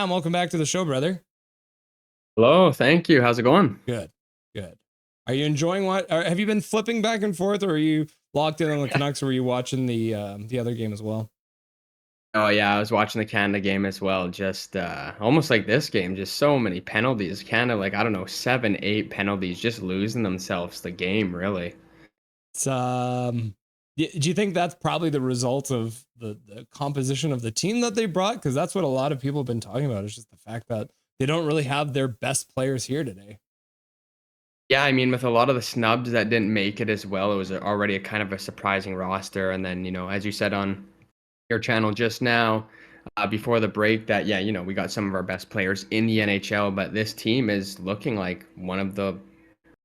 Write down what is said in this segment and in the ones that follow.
Cam, welcome back to the show, brother. Hello, thank you. How's it going? Good, good. Are you enjoying have you been flipping back and forth, or are you locked in on the Canucks, or are you watching the other game as well? Oh yeah, I was watching the Canada game as well. Just almost like this game, just so many penalties. Canada, like I don't know, seven, eight penalties, just losing themselves the game, really. It's, do you think that's probably the result of the composition of the team that they brought? Because that's what a lot of people have been talking about. It's just the fact that they don't really have their best players here today. Yeah, I mean, with a lot of the snubs that didn't make it as well, it was already a kind of a surprising roster. And then, as you said on your channel just now, before the break, that yeah, we got some of our best players in the NHL, but this team is looking like one of the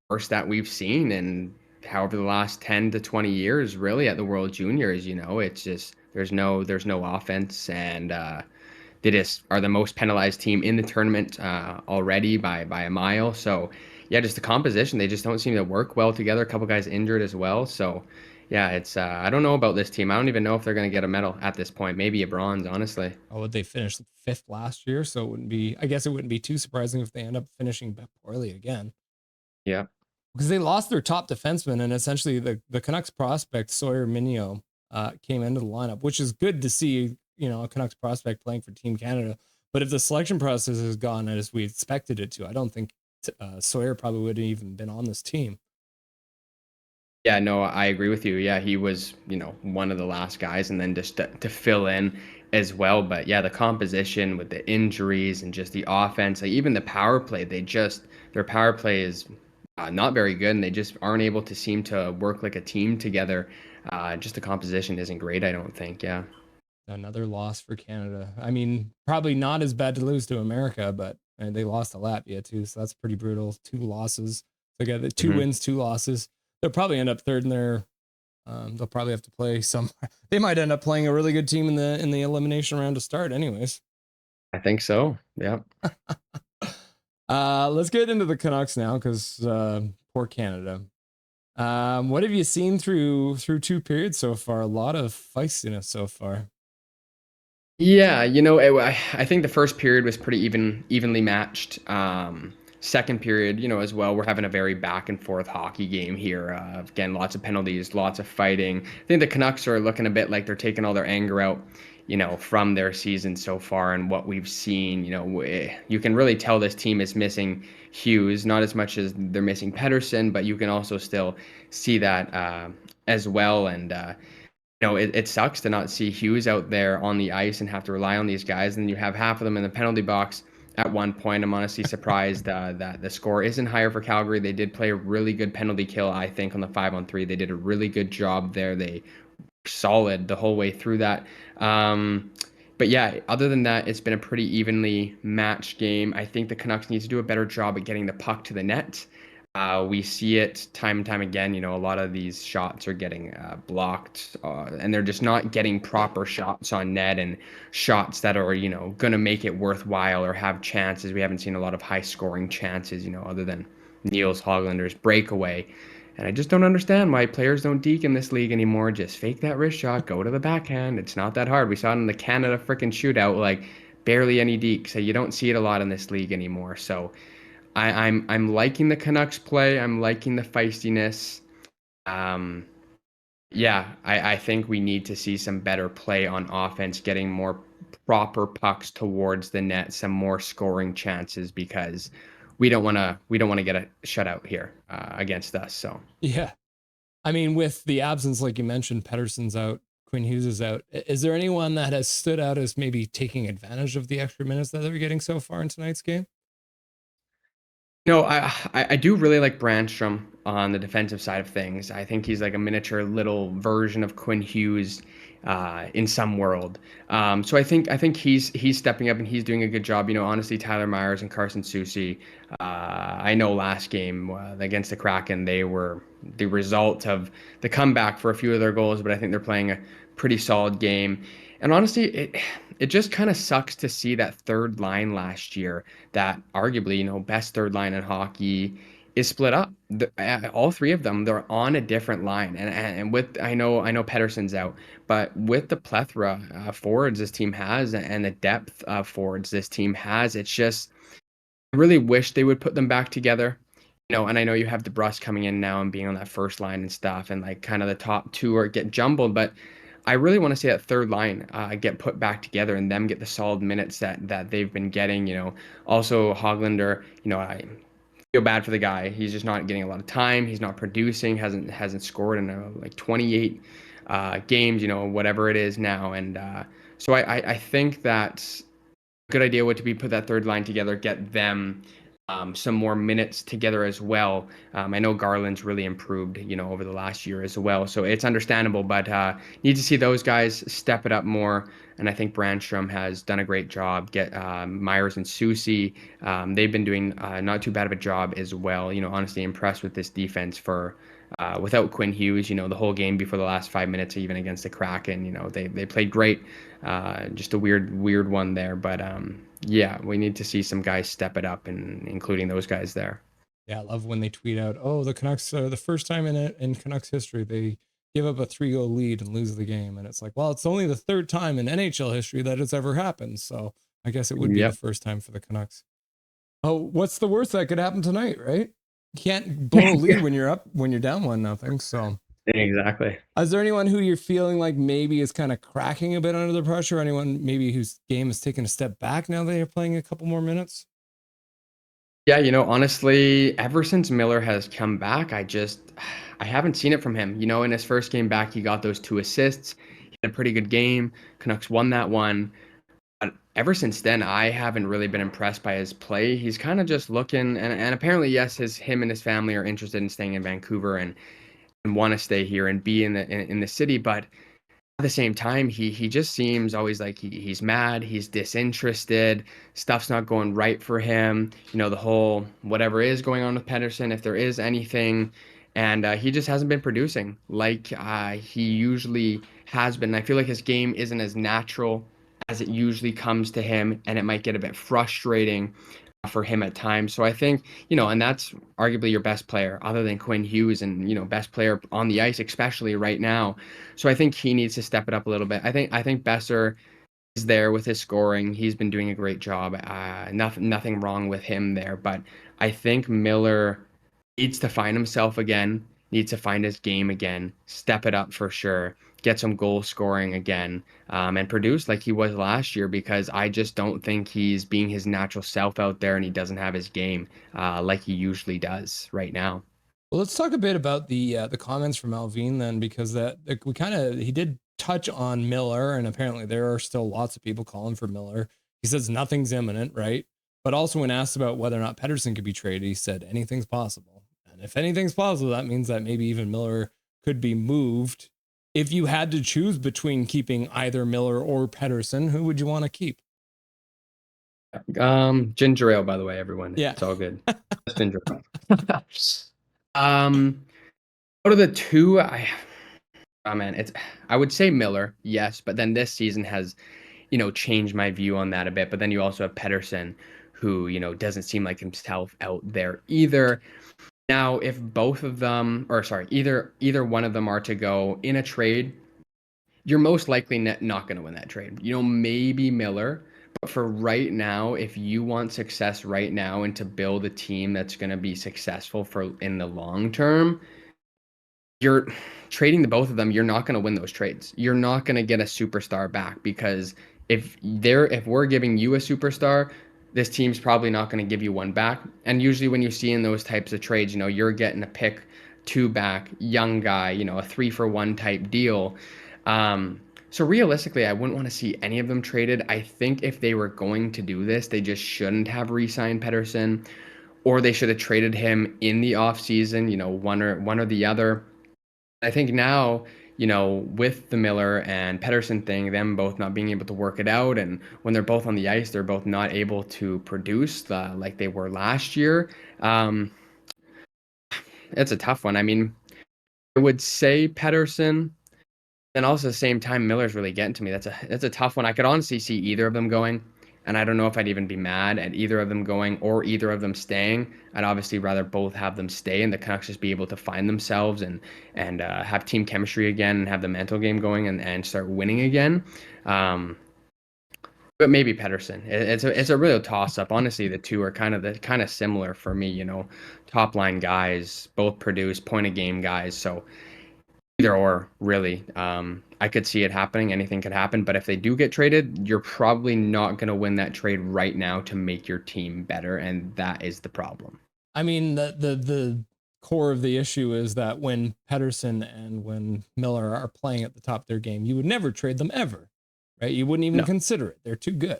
worst that we've seen in however the last 10 to 20 years really at the World Juniors. It's just there's no offense, and they just are the most penalized team in the tournament already by a mile. So yeah, just the composition, they just don't seem to work well together. A couple guys injured as well. So yeah, it's I don't know about this team. I don't even know if they're going to get a medal at this point. Maybe a bronze, honestly. Oh, would they finish fifth last year? So it wouldn't be. I guess it wouldn't be too surprising if they end up finishing poorly again. Yeah. Because they lost their top defenseman, and essentially the Canucks prospect Sawyer Minio came into the lineup, which is good to see. A Canucks prospect playing for Team Canada. But if the selection process has gone as we expected it to, I don't think Sawyer probably would have even been on this team. Yeah, no, I agree with you. Yeah, he was, one of the last guys, and then just to fill in as well. But yeah, the composition with the injuries and just the offense, like even the power play, their power play is not very good, and they just aren't able to seem to work like a team together. Just the composition isn't great, I don't think. Yeah. Another loss for Canada. I mean, probably not as bad to lose to America, but they lost to Latvia too, so that's pretty brutal. Two losses. So they got the two hmm wins, two losses. They'll probably end up third in their. They'll probably have to play some. They might end up playing a really good team in the elimination round to start, anyways. I think so. Yeah. Let's get into the Canucks now, because poor Canada. What have you seen through two periods so far? A lot of feistiness so far. Yeah, I think the first period was pretty evenly matched. Second period, as well, we're having a very back and forth hockey game here. Again, lots of penalties, lots of fighting. I think the Canucks are looking a bit like they're taking all their anger out, from their season so far and what we've seen. You can really tell this team is missing Hughes, not as much as they're missing Pedersen, but you can also still see that as well. And it sucks to not see Hughes out there on the ice and have to rely on these guys. And you have half of them in the penalty box at one point. I'm honestly surprised that the score isn't higher for Calgary. They did play a really good penalty kill, I think, on the 5-on-3. They did a really good job there. They solid the whole way through that. But yeah, other than that, it's been a pretty evenly matched game. I think the Canucks need to do a better job at getting the puck to the net. We see it time and time again. A lot of these shots are getting blocked, and they're just not getting proper shots on net and shots that are, going to make it worthwhile or have chances. We haven't seen a lot of high scoring chances, other than Niels Hoglander's breakaway. And I just don't understand why players don't deke in this league anymore. Just fake that wrist shot, go to the backhand. It's not that hard. We saw it in the Canada freaking shootout, like barely any deke. So you don't see it a lot in this league anymore. So I'm liking the Canucks play. I'm liking the feistiness. Um, yeah, I think we need to see some better play on offense, getting more proper pucks towards the net, some more scoring chances, because we don't want to get a shutout here against us. So Yeah. I mean, with the absence, like you mentioned, Pedersen's out, Quinn Hughes is out. Is there anyone that has stood out as maybe taking advantage of the extra minutes that they're getting so far in tonight's game? no, I do really like Brandstrom on the defensive side of things. I think he's like a miniature little version of Quinn Hughes in some world. So I think he's stepping up and he's doing a good job. Honestly, Tyler Myers and Carson Soucy. I know last game against the Kraken, they were the result of the comeback for a few of their goals, but I think they're playing a pretty solid game. And honestly, it just kind of sucks to see that third line last year, that arguably, best third line in hockey. is split up. All three of them, they're on a different line, and with I know Pedersen's out, but with the plethora of forwards this team has and the depth of forwards this team has, it's just I really wish they would put them back together. And I know you have DeBrusque coming in now and being on that first line and stuff, and like kind of the top two are get jumbled, but I really want to see that third line get put back together and them get the solid minutes that they've been getting. Also Hoglander. I feel bad for the guy. He's just not getting a lot of time. He's not producing. Hasn't scored in like 28 games. Whatever it is now, and so I think that good idea would to be put that third line together, get them some more minutes together as well. I know Garland's really improved, over the last year as well, so it's understandable. But need to see those guys step it up more. And I think Brandstrom has done a great job. Get Myers and Susie. They've been doing not too bad of a job as well. Honestly impressed with this defense for. Without Quinn Hughes, the whole game before the last 5 minutes, even against the Kraken, they played great. Just a weird one there, but yeah, we need to see some guys step it up, and including those guys there. Yeah, I love when they tweet out, "Oh, the Canucks are the first time in Canucks history they give up a 3-goal lead and lose the game." And it's like, well, it's only the third time in NHL history that it's ever happened. So I guess it would be the Yep. first time for the Canucks. Oh, what's the worst that could happen tonight, right? You can't blow a lead when you're down 1-0. So Exactly. is there anyone who you're feeling like maybe is kind of cracking a bit under the pressure? Anyone maybe whose game has taken a step back now that they're playing a couple more minutes? Yeah, honestly, ever since Miller has come back, I haven't seen it from him. In his first game back, he got those 2 assists. He had a pretty good game. Canucks won that one. But ever since then, I haven't really been impressed by his play. He's kind of just looking, and apparently, yes, him and his family are interested in staying in Vancouver and want to stay here and be in the city, but at the same time, he just seems always like he's mad, he's disinterested, stuff's not going right for him. The whole whatever is going on with Pedersen, if there is anything, and he just hasn't been producing like he usually has been. I feel like his game isn't as natural as it usually comes to him, and it might get a bit frustrating for him at times. So I think, and that's arguably your best player other than Quinn Hughes and, best player on the ice, especially right now. So I think he needs to step it up a little bit. I think Besser is there with his scoring. He's been doing a great job. Nothing wrong with him there, but I think Miller needs to find himself again, needs to find his game again, step it up for sure, get some goal scoring again, and produce like he was last year, because I just don't think he's being his natural self out there, and he doesn't have his game like he usually does right now. Well, let's talk a bit about the comments from Allvin then, because he did touch on Miller, and apparently there are still lots of people calling for Miller. He says nothing's imminent, right? But also when asked about whether or not Pedersen could be traded, he said anything's possible. And if anything's possible, that means that maybe even Miller could be moved. If you had to choose between keeping either Miller or Pedersen, who would you want to keep? Ginger ale, by the way, everyone. Yeah. It's all good. Just ginger ale. Out of the two, oh man, I would say Miller, yes, but then this season has, changed my view on that a bit. But then you also have Pedersen, who, doesn't seem like himself out there either. Now, if both of them, or sorry, either one of them are to go in a trade, you're most likely not going to win that trade. Maybe Miller, but for right now, if you want success right now and to build a team that's going to be successful for in the long term, you're trading the both of them. You're not going to win those trades. You're not going to get a superstar back, because if we're giving you a superstar, this team's probably not going to give you one back. And usually when you see in those types of trades, you're getting a pick 2 back, young guy, a 3-for-1 type deal. So realistically, I wouldn't want to see any of them traded. I think if they were going to do this, they just shouldn't have re-signed Pedersen, or they should have traded him in the offseason, one or the other. I think now, with the Miller and Pedersen thing, them both not being able to work it out, and when they're both on the ice, they're both not able to produce like they were last year. It's a tough one. I mean, I would say Pedersen, and also at the same time, Miller's really getting to me. That's a tough one. I could honestly see either of them going. And I don't know if I'd even be mad at either of them going or either of them staying. I'd obviously rather both have them stay and the Canucks just be able to find themselves and have team chemistry again and have the mental game going and start winning again. Um, but maybe Pedersen. It's a real toss up. Honestly, the two are kind of similar for me. Top line guys, both produce point of game guys. So either or, really. I could see it happening. Anything could happen. But if they do get traded, you're probably not going to win that trade right now to make your team better, and that is the problem. I mean, the core of the issue is that when Pedersen and when Miller are playing at the top of their game, you would never trade them ever, right? You wouldn't even No. consider it. They're too good.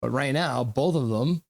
But right now, both of them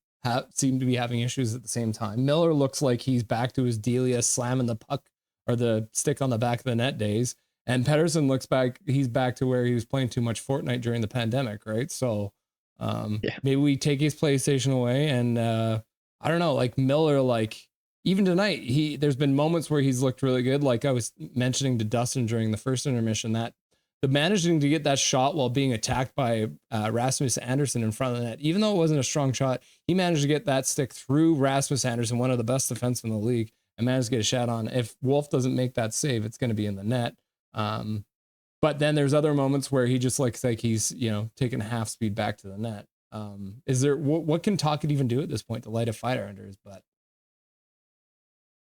seem to be having issues at the same time. Miller looks like he's back to his Delia slamming the puck or the stick on the back of the net days. And Pedersen looks back, he's back to where he was playing too much Fortnite during the pandemic, right? So maybe we take his PlayStation away and I don't know, like Miller, like even tonight, there's been moments where he's looked really good. Like I was mentioning to Dustin during the first intermission, that the managing to get that shot while being attacked by Rasmus Andersson in front of the net, even though it wasn't a strong shot, he managed to get that stick through Rasmus Andersson, one of the best defensemen in the league, and managed to get a shot on. If Wolf doesn't make that save, it's going to be in the net. But then there's other moments where he just looks like he's, taking half speed back to the net. Is there, what can Tocchet even do at this point to light a fire under his butt?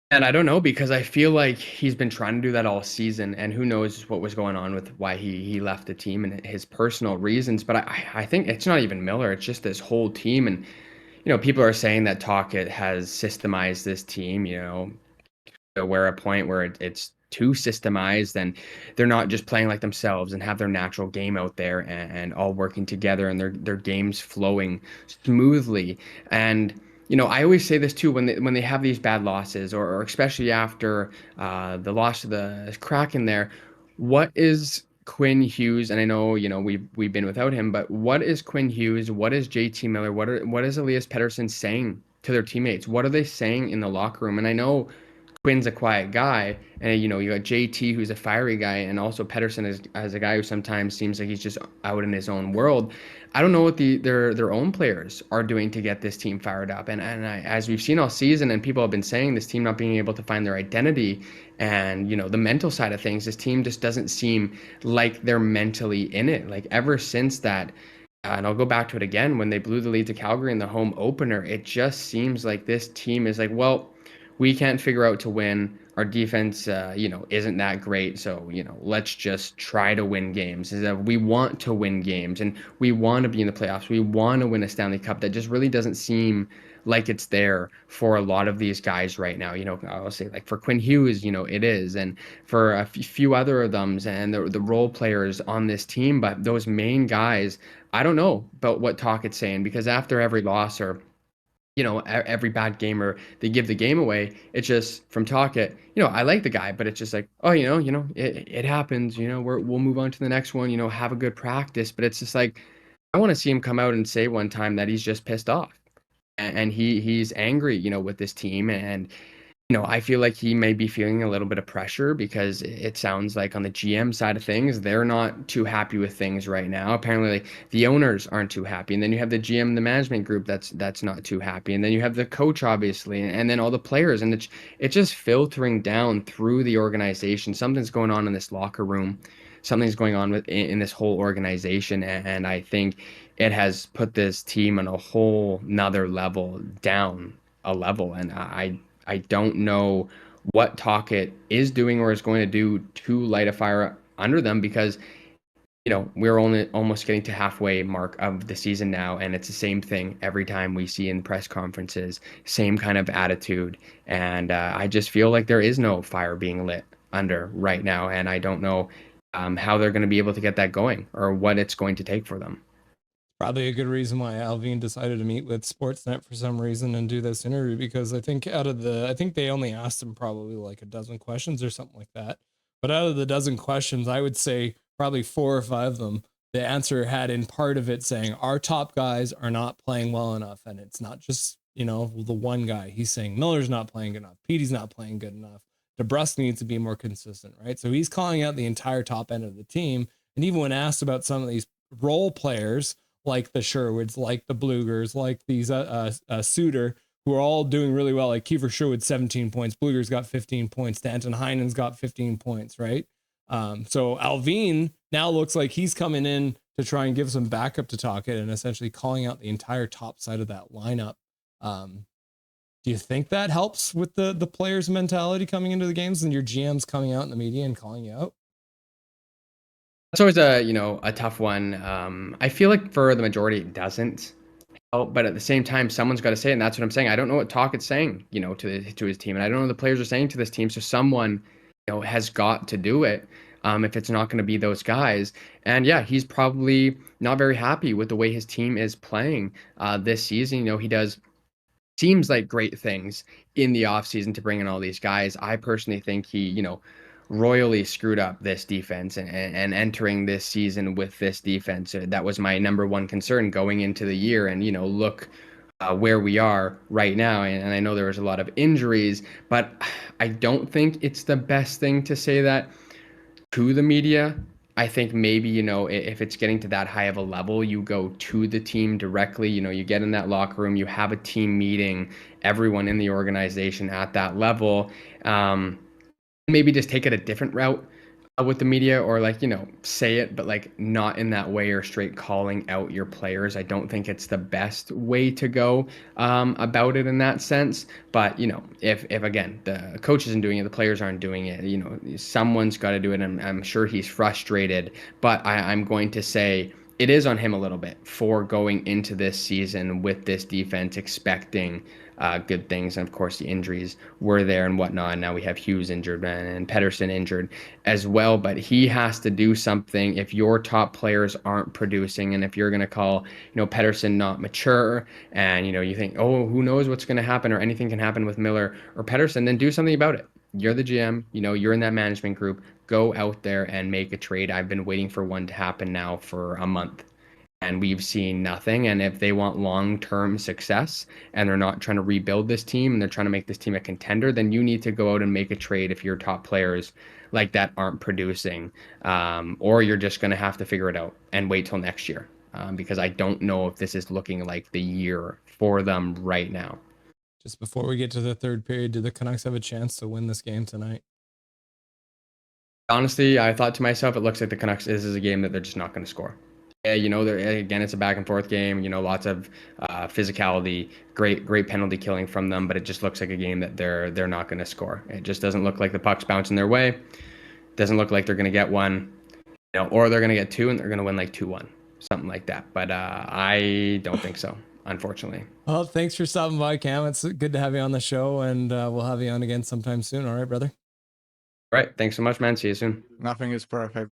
And I don't know, because I feel like he's been trying to do that all season, and who knows what was going on with why he left the team and his personal reasons. But I think it's not even Miller; it's just this whole team. And people are saying that Tocchet has systemized this team. Where a point where it's too systemized and they're not just playing like themselves and have their natural game out there and all working together and their games flowing smoothly. And I always say this too, when they have these bad losses, or especially after the loss to the Kraken there. What is Quinn Hughes? And I know we've been without him, but what is Quinn Hughes? What is JT Miller? What is Elias Pettersson saying to their teammates? What are they saying in the locker room? And I know Quinn's a quiet guy, and you got JT, who's a fiery guy, and also Pedersen as a guy who sometimes seems like he's just out in his own world. I don't know what their own players are doing to get this team fired up, and as we've seen all season, and people have been saying, this team not being able to find their identity, and the mental side of things, this team just doesn't seem like they're mentally in it. Like ever since that. And I'll go back to it again, when they blew the lead to Calgary in the home opener, it just seems like this team is like, well, we can't figure out to win. Our defense, isn't that great. So, let's just try to win games. Is that we want to win games and we want to be in the playoffs. We want to win a Stanley Cup. That just really doesn't seem like it's there for a lot of these guys right now. I'll say like for Quinn Hughes, it is, and for a few other of them, and the role players on this team. But those main guys, I don't know about what Tocchet's saying, because after every loss or every bad game, or they give the game away, it's just from Tocchet, I like the guy, but it's just like, oh, it happens, we'll move on to the next one, have a good practice. But it's just like, I want to see him come out and say one time that he's just pissed off and he's angry, with this team. And I feel like he may be feeling a little bit of pressure, because it sounds like on the GM side of things, they're not too happy with things right now. Apparently, like, the owners aren't too happy. And then you have the GM, the management group, that's not too happy. And then you have the coach, obviously, and then all the players. And it's just filtering down through the organization. Something's going on in this locker room. Something's going on in this whole organization. And I think it has put this team on a whole nother level, down a level. And I don't know what Tocchet is doing or is going to do to light a fire under them, because we're only almost getting to halfway mark of the season now, and it's the same thing every time we see in press conferences, same kind of attitude. And I just feel like there is no fire being lit under right now, and I don't know how they're going to be able to get that going, or what it's going to take for them. Probably a good reason why Allvin decided to meet with Sportsnet for some reason and do this interview, because I think I think they only asked him probably like a dozen questions or something like that. But out of the dozen questions, I would say probably 4 or 5 of them, the answer had in part of it saying our top guys are not playing well enough. And it's not just, the one guy. He's saying Miller's not playing good enough. Petey's not playing good enough. DeBrusk needs to be more consistent, right? So he's calling out the entire top end of the team. And even when asked about some of these role players, like the Sherwoods, like the Blugers, like these Suter, who are all doing really well. Like Kiefer Sherwood, 17 points. Bluger's got 15 points. Danton Heinen's got 15 points, right? So Allvin now looks like he's coming in to try and give some backup to Tocchet and essentially calling out the entire top side of that lineup. Do you think that helps with the players' mentality coming into the games and your GMs coming out in the media and calling you out? That's always a tough one. I feel like for the majority it doesn't. Oh, but at the same time, someone's got to say it, and that's what I'm saying. I don't know what Tocchet's saying, to his team, and I don't know what the players are saying to this team. So someone, has got to do it. If it's not going to be those guys, and yeah, he's probably not very happy with the way his team is playing this season. He does seems like great things in the offseason to bring in all these guys. I personally think he, royally screwed up this defense and entering this season with this defense. That was my number one concern going into the year. And, look where we are right now. And I know there was a lot of injuries, but I don't think it's the best thing to say that to the media. I think maybe, if it's getting to that high of a level, you go to the team directly. You get in that locker room, you have a team meeting, everyone in the organization at that level. Maybe just take it a different route with the media, or say it, but not in that way, or straight calling out your players. I don't think it's the best way to go about it in that sense. But if again the coach isn't doing it, the players aren't doing it, someone's got to do it. And I'm sure he's frustrated, but I'm going to say it is on him a little bit for going into this season with this defense expecting good things. And of course, the injuries were there and whatnot. Now we have Hughes injured and Pettersson injured as well. But he has to do something if your top players aren't producing. And if you're going to call, Pettersson not mature, and you think, oh, who knows what's going to happen, or anything can happen with Miller or Pettersson, then do something about it. You're the GM, you're in that management group. Go out there and make a trade. I've been waiting for one to happen now for a month, and we've seen nothing. And if they want long-term success and they're not trying to rebuild this team and they're trying to make this team a contender, then you need to go out and make a trade if your top players like that aren't producing, or you're just going to have to figure it out and wait till next year, because I don't know if this is looking like the year for them right now. Just before we get to the third period, do the Canucks have a chance to win this game tonight? Honestly, I thought to myself, it looks like the Canucks, this is a game that they're just not going to score. Yeah, again, it's a back and forth game. Lots of physicality, great penalty killing from them, but it just looks like a game that they're not going to score. It just doesn't look like the puck's bouncing their way. Doesn't look like they're going to get one, or they're going to get two and they're going to win 2-1, something like that. But I don't think so, unfortunately. Well, thanks for stopping by, Cam. It's good to have you on the show, and we'll have you on again sometime soon. All right, brother. All right, thanks so much, man. See you soon. Nothing is perfect.